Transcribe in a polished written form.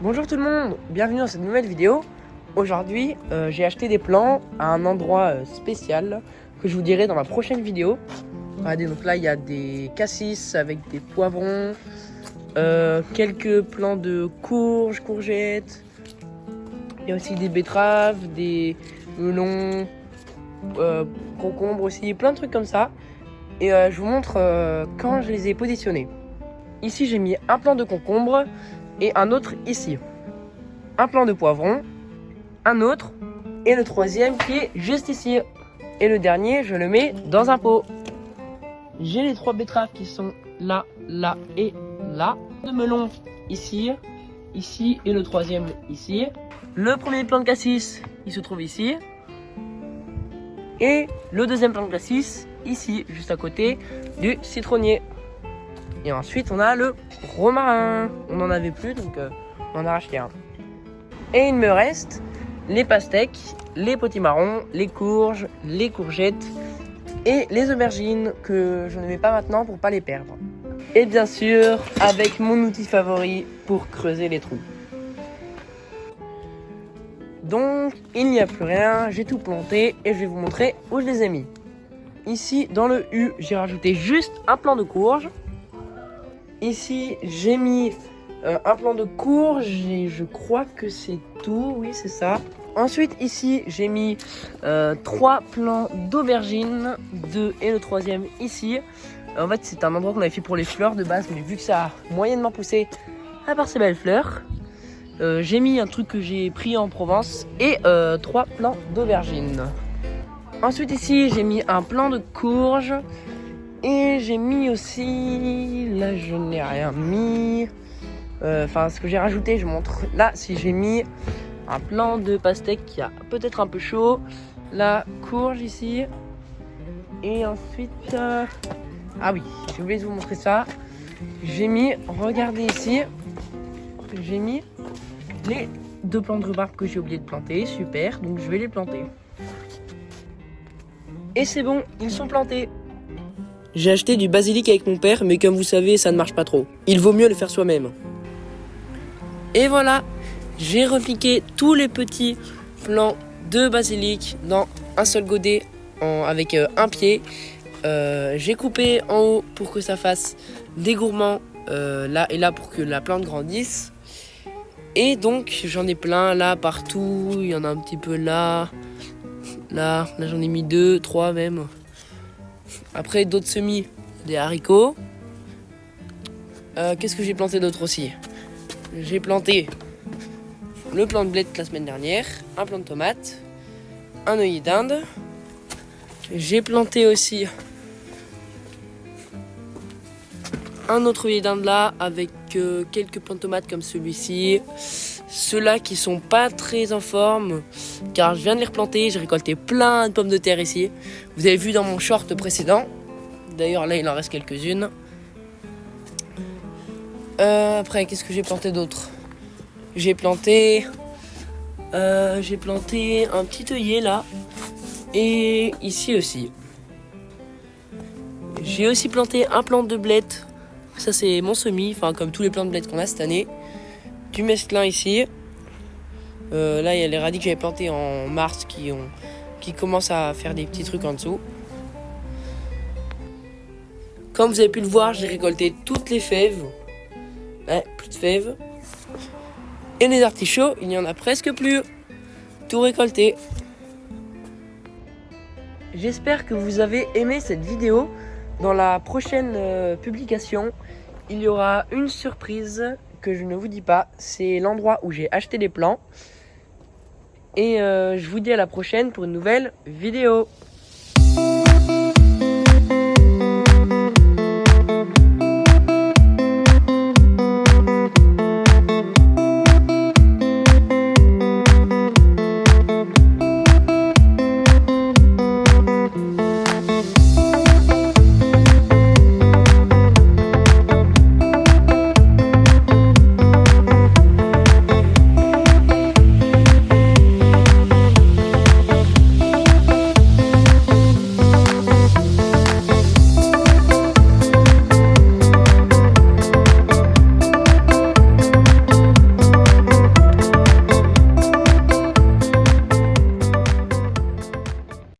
Bonjour tout le monde, bienvenue dans cette nouvelle vidéo. Aujourd'hui, j'ai acheté des plants à un endroit spécial que je vous dirai dans ma prochaine vidéo. Regardez, donc là il y a des cassis avec des poivrons, quelques plants de courges, courgettes. Il y a aussi des betteraves, des melons, concombres aussi, plein de trucs comme ça. Et je vous montre quand je les ai positionnés. Ici j'ai mis un plant de concombre et un autre ici. Un plant de poivron, un autre et le troisième qui est juste ici. Et le dernier je le mets dans un pot. J'ai les trois betteraves qui sont là, là et là. Le melon ici, ici et le troisième ici. Le premier plant de cassis il se trouve ici. Et le deuxième plant de cassis ici, juste à côté du citronnier. Et ensuite on a le romarin. On n'en avait plus donc on en a racheté un. Et il me reste les pastèques, les potimarrons, les courges, les courgettes et les aubergines que je ne mets pas maintenant pour pas les perdre. Et bien sûr avec mon outil favori pour creuser les trous. Donc il n'y a plus rien, j'ai tout planté et je vais vous montrer où je les ai mis. Ici dans le U j'ai rajouté juste un plant de courge. Ici j'ai mis un plant de courge et je crois que c'est tout, oui c'est ça. Ensuite ici j'ai mis 3 plants d'aubergines, 2 et le troisième ici. En fait c'est un endroit qu'on avait fait pour les fleurs de base, mais vu que ça a moyennement poussé à part ces belles fleurs, j'ai mis un truc que j'ai pris en Provence et 3 plants d'aubergines. Ensuite ici j'ai mis un plant de courge. Et j'ai mis aussi, là je n'ai rien mis, enfin ce que j'ai rajouté je montre, là si j'ai mis un plant de pastèque qui a peut-être un peu chaud, la courge ici, et ensuite, ah oui j'ai oublié de vous montrer ça, j'ai mis, regardez ici, j'ai mis les 2 plants de rhubarbe que j'ai oublié de planter, super, donc je vais les planter. Et c'est bon, ils sont plantés. J'ai acheté du basilic avec mon père, mais comme vous savez, ça ne marche pas trop. Il vaut mieux le faire soi-même. Et voilà, j'ai repiqué tous les petits plants de basilic dans un seul godet avec un pied. J'ai coupé en haut pour que ça fasse des gourmands là et là pour que la plante grandisse. Et donc j'en ai plein là partout, il y en a un petit peu là j'en ai mis 2, 3 même. Après d'autres semis, des haricots. Qu'est-ce que j'ai planté d'autre aussi? J'ai planté le plant de blé la semaine dernière, un plant de tomate, un œillet d'Inde. J'ai planté aussi un autre œillet d'Inde là avec quelques plants de tomates comme celui-ci. Ceux-là qui sont pas très en forme car je viens de les replanter, j'ai récolté plein de pommes de terre ici. Vous avez vu dans mon short précédent. D'ailleurs là il en reste quelques-unes. Après qu'est-ce que j'ai planté d'autre? J'ai planté un petit œillet là. Et ici aussi. J'ai aussi planté un plant de blette. Ça c'est mon semis, enfin comme tous les plants de blette qu'on a cette année. Du mesclin ici. Là il y a les radis que j'avais plantés en mars qui commencent à faire des petits trucs en dessous. Comme vous avez pu le voir, j'ai récolté toutes les fèves. Ouais, plus de fèves. Et les artichauts, il n'y en a presque plus. Tout récolté. J'espère que vous avez aimé cette vidéo. Dans la prochaine publication, il y aura une surprise que je ne vous dis pas. C'est l'endroit où j'ai acheté les plants. Et je vous dis à la prochaine pour une nouvelle vidéo.